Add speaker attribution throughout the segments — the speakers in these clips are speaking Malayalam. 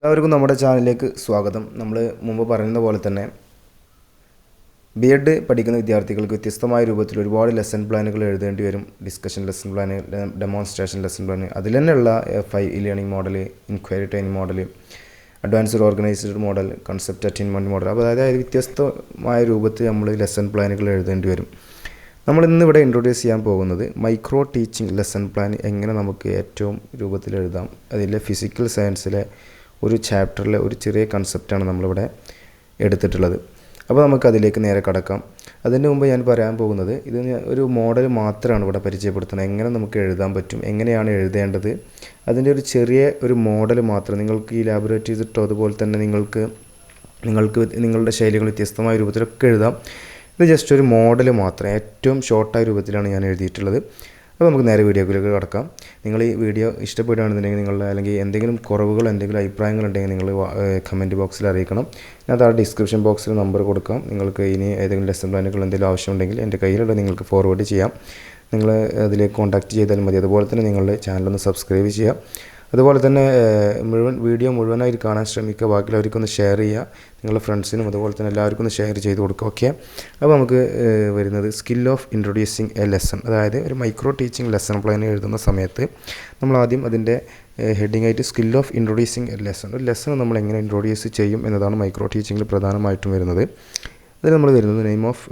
Speaker 1: എല്ലാവർക്കും നമ്മുടെ ചാനലിലേക്ക് സ്വാഗതം. നമ്മൾ മുമ്പ് പറയുന്ന പോലെ തന്നെ ബി.എഡ് പഠിക്കുന്ന വിദ്യാർത്ഥികൾക്ക് വ്യത്യസ്തമായ രൂപത്തിൽ ഒരുപാട് ലെസൺ പ്ലാനുകൾ എഴുതേണ്ടി വരും. Discussion lesson plan, demonstration lesson plan, അതിൽ തന്നെയുള്ള 5 learning model, inquiry training model, advanced organised model, concept attainment model. അപ്പോൾ അതായത് വ്യത്യസ്തമായ രൂപത്തിൽ നമ്മൾ ലെസൺ പ്ലാനുകൾ എഴുതേണ്ടി വരും. നമ്മൾ ഇന്നിവിടെ ഇൻട്രൊഡ്യൂസ് ചെയ്യാൻ പോകുന്നത് മൈക്രോ ടീച്ചിങ് ലെസൺ പ്ലാൻ എങ്ങനെ നമുക്ക് ഏറ്റവും രൂപത്തിൽ എഴുതാം. അതിലെ ഫിസിക്കൽ സയൻസിലെ ഒരു ചാപ്റ്ററിലെ ഒരു ചെറിയ കൺസെപ്റ്റാണ് നമ്മളിവിടെ എടുത്തിട്ടുള്ളത്. അപ്പോൾ നമുക്ക് അതിലേക്ക് നേരെ കടക്കാം. അതിന് മുമ്പ് ഞാൻ പറയാൻ പോകുന്നത് ഇത് ഒരു മോഡൽ മാത്രമാണ് ഇവിടെ പരിചയപ്പെടുത്തുന്നത്. എങ്ങനെ നമുക്ക് എഴുതാൻ പറ്റും, എങ്ങനെയാണ് എഴുതേണ്ടത്, അതിൻ്റെ ഒരു ചെറിയ ഒരു മോഡൽ മാത്രം. നിങ്ങൾക്ക് ഈ ലാബറേറ്റ് ചെയ്തിട്ടോ അതുപോലെ തന്നെ നിങ്ങൾക്ക് നിങ്ങളുടെ ശൈലികൾ വ്യത്യസ്തമായ രൂപത്തിലൊക്കെ എഴുതാം. ഇത് ജസ്റ്റ് ഒരു മോഡൽ മാത്രം, ഏറ്റവും ഷോർട്ടായ രൂപത്തിലാണ് ഞാൻ എഴുതിയിട്ടുള്ളത്. അപ്പോൾ നമുക്ക് നേരെ വീഡിയോയിലേക്ക് കടക്കാം. നിങ്ങൾ ഈ വീഡിയോ ഇഷ്ടപ്പെടുകയാണെന്നുണ്ടെങ്കിൽ നിങ്ങളുടെ അല്ലെങ്കിൽ എന്തെങ്കിലും കുറവുകൾ, എന്തെങ്കിലും അഭിപ്രായങ്ങളുണ്ടെങ്കിൽ നിങ്ങൾ കമൻറ്റ് ബോക്സിൽ അറിയിക്കണം. ഞാൻ താഴെ ഡിസ്ക്രിപ്ഷൻ ബോക്സിൽ നമ്പർ കൊടുക്കാം. നിങ്ങൾക്ക് ഇനി ഏതെങ്കിലും ലെസൺ പ്ലാനുകൾ എന്തെങ്കിലും ആവശ്യമുണ്ടെങ്കിൽ എൻ്റെ കയ്യിലുള്ള നിങ്ങൾക്ക് ഫോർവേഡ് ചെയ്യാം. നിങ്ങൾ അതിലേക്ക് കോൺടാക്റ്റ് ചെയ്താൽ മതി. അതുപോലെ തന്നെ നിങ്ങളുടെ ചാനലൊന്ന് സബ്സ്ക്രൈബ് ചെയ്യുക. അതുപോലെ തന്നെ വീഡിയോ മുഴുവനായിട്ട് കാണാൻ ശ്രമിക്കുക. ബാക്കിയുള്ളവർക്കൊന്ന് ഷെയർ ചെയ്യുക. നിങ്ങളുടെ ഫ്രണ്ട്സിനും അതുപോലെ തന്നെ എല്ലാവർക്കും ഒന്ന് ഷെയർ ചെയ്ത് കൊടുക്കുക. ഓക്കെ, അപ്പോൾ നമുക്ക് വരുന്നത് skill of introducing A lesson, അതായത് ഒരു മൈക്രോ ടീച്ചിങ് ലെസൺ പ്ലാൻ എഴുതുന്ന സമയത്ത് നമ്മൾ ആദ്യം അതിൻ്റെ ഹെഡിങ് ആയിട്ട് skill of introducing A lesson, ഒരു ലെസൺ നമ്മൾ എങ്ങനെ ഇൻട്രൊഡ്യൂസ് ചെയ്യും എന്നതാണ് മൈക്രോ ടീച്ചിങ്ങിൽ പ്രധാനമായിട്ടും വരുന്നത്. അതിൽ നമ്മൾ വരുന്നത് name of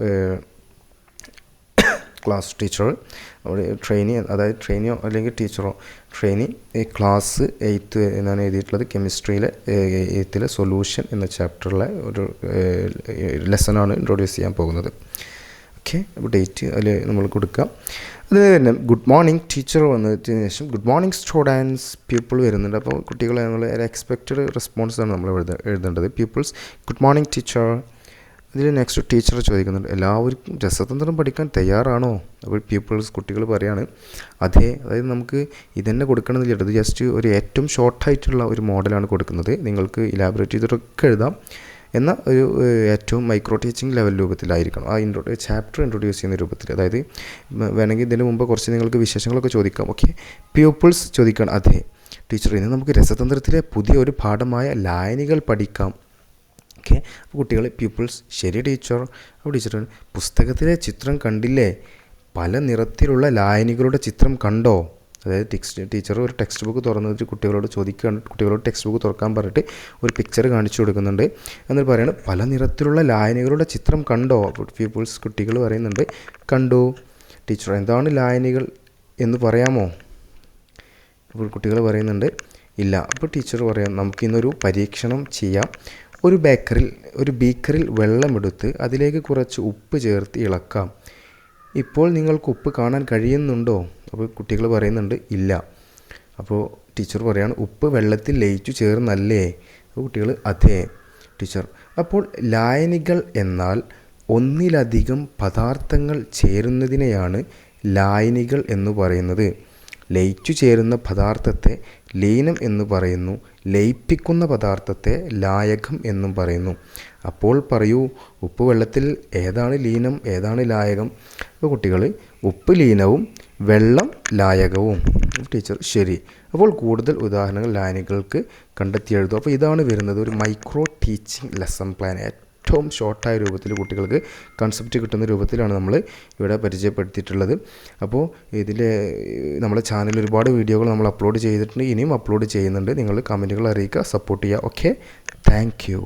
Speaker 1: class teacher, trainee, അതായത് ട്രെയിനിയോ അല്ലെങ്കിൽ ടീച്ചറോ, ട്രെയിനി, ക്ലാസ് 8 എന്നാണ് എഴുതിയിട്ടുള്ളത്. കെമിസ്ട്രിയിലെ 8ലെ സൊല്യൂഷൻ എന്ന ചാപ്റ്ററിലെ ഒരു ലെസണാണ് ഇൻട്രൊഡ്യൂസ് ചെയ്യാൻ പോകുന്നത്. ഓക്കെ, അപ്പോൾ ഡേറ്റ് അതിൽ നമ്മൾ കൊടുക്കാം. അതിന് തന്നെ ഗുഡ് മോർണിംഗ് ടീച്ചർ വന്നതിന് ശേഷം ഗുഡ് മോർണിംഗ് സ്റ്റുഡൻസ്, പീപ്പിൾ വരുന്നുണ്ട്. അപ്പോൾ കുട്ടികളെ നമ്മൾ എക്സ്പെക്റ്റഡ് റെസ്പോൺസാണ് നമ്മൾ എഴുതേണ്ടത്. Peoples good morning teacher. ഇതിൽ നെക്സ്റ്റ് ടീച്ചർ ചോദിക്കുന്നുണ്ട്, എല്ലാവർക്കും രസതന്ത്രം പഠിക്കാൻ തയ്യാറാണോ? അപ്പോൾ പീപ്പിൾസ്, കുട്ടികൾ പറയാണ് അതെ. അതായത് നമുക്ക് ഇതന്നെ കൊടുക്കണമെന്നില്ല, ഇത് ജസ്റ്റ് ഒരു ഏറ്റവും ഷോർട്ടായിട്ടുള്ള ഒരു മോഡലാണ് കൊടുക്കുന്നത്. നിങ്ങൾക്ക് ഇലാബറേറ്റ് ചെയ്തിട്ടൊക്കെ എഴുതാം. എന്നാൽ ഒരു ഏറ്റവും മൈക്രോ ടീച്ചിങ് ലെവൽ രൂപത്തിലായിരിക്കണം ആ ചാപ്റ്റർ ഇൻട്രൊഡ്യൂസ് ചെയ്യുന്ന രൂപത്തിൽ. അതായത് വേണമെങ്കിൽ ഇതിന് മുമ്പ് കുറച്ച് നിങ്ങൾക്ക് വിശേഷങ്ങളൊക്കെ ചോദിക്കാം. ഓക്കെ, പീപ്പിൾസ് ചോദിക്കണം അതെ ടീച്ചർ, ഇന്ന് നമുക്ക് രസതന്ത്രത്തിലെ പുതിയ ഒരു പാഠമായ ലായനികൾ പഠിക്കാം. ഓക്കെ, അപ്പോൾ കുട്ടികൾ പീപ്പിൾസ് ശരി ടീച്ചർ. അപ്പോൾ ടീച്ചർ പുസ്തകത്തിലെ ചിത്രം കണ്ടില്ലേ, പല നിറത്തിലുള്ള ലായനികളുടെ ചിത്രം കണ്ടോ? അതായത് ടീച്ചർ ഒരു ടെക്സ്റ്റ് ബുക്ക് തുറന്നിട്ട് കുട്ടികളോട് ചോദിക്കുകയാണ്, കുട്ടികളോട് ടെക്സ്റ്റ് ബുക്ക് തുറക്കാൻ പറഞ്ഞിട്ട് ഒരു പിക്ചർ കാണിച്ചു കൊടുക്കുന്നുണ്ട്. എന്നിട്ട് പറയുന്നത് പല നിറത്തിലുള്ള ലായനികളുടെ ചിത്രം കണ്ടോ? അപ്പോൾ പീപ്പിൾസ്, കുട്ടികൾ പറയുന്നുണ്ട് കണ്ടു. ടീച്ചർ എന്താണ് ലായനികൾ എന്ന് പറയാമോ? അപ്പോൾ കുട്ടികൾ പറയുന്നുണ്ട് ഇല്ല. അപ്പോൾ ടീച്ചർ പറയാം നമുക്കിന്നൊരു പരീക്ഷണം ചെയ്യാം. ഒരു ബീക്കറിൽ വെള്ളമെടുത്ത് അതിലേക്ക് കുറച്ച് ഉപ്പ് ചേർത്ത് ഇളക്കാം. ഇപ്പോൾ നിങ്ങൾക്ക് ഉപ്പ് കാണാൻ കഴിയുന്നുണ്ടോ? അപ്പോൾ കുട്ടികൾ പറയുന്നുണ്ട് ഇല്ല. അപ്പോൾ ടീച്ചർ പറയാണ് ഉപ്പ് വെള്ളത്തിൽ ലയിച്ചു ചേർന്നല്ലേ? അപ്പോൾ കുട്ടികൾ അതെ ടീച്ചർ. അപ്പോൾ ലായനികൾ എന്നാൽ ഒന്നിലധികം പദാർത്ഥങ്ങൾ ചേരുന്നതിനെയാണ് ലായനികൾ എന്ന് പറയുന്നത്. ലയിച്ചു ചേരുന്ന പദാർത്ഥത്തെ ലീനം എന്ന് പറയുന്നു. ലയിപ്പിക്കുന്ന പദാർത്ഥത്തെ ലായകം എന്നും പറയുന്നു. അപ്പോൾ പറയൂ, ഉപ്പ് വെള്ളത്തിൽ ഏതാണ് ലീനം, ഏതാണ് ലായകം? അപ്പോൾ കുട്ടികൾ ഉപ്പ് ലീനവും വെള്ളം ലായകവും. ടീച്ചർ ശരി. അപ്പോൾ കൂടുതൽ ഉദാഹരണങ്ങൾ ലായനികൾക്ക് കണ്ടെത്തി എഴുതും. അപ്പോൾ ഇതാണ് വരുന്നത് ഒരു മൈക്രോ ടീച്ചിങ് ലെസൺ പ്ലാൻ. ഏറ്റവും ഷോർട്ടായ രൂപത്തിൽ കുട്ടികൾക്ക് കൺസെപ്റ്റ് കിട്ടുന്ന രൂപത്തിലാണ് നമ്മൾ ഇവിടെ പരിചയപ്പെടുത്തിയിട്ടുള്ളത്. അപ്പോൾ ഇതിൽ നമ്മുടെ ചാനലിൽ ഒരുപാട് വീഡിയോകൾ നമ്മൾ അപ്ലോഡ് ചെയ്തിട്ടുണ്ട്, ഇനിയും അപ്ലോഡ് ചെയ്യുന്നുണ്ട്. നിങ്ങൾ കമൻറ്റുകൾ അറിയിക്കുക, സപ്പോർട്ട് ചെയ്യുക. Okay, thank you.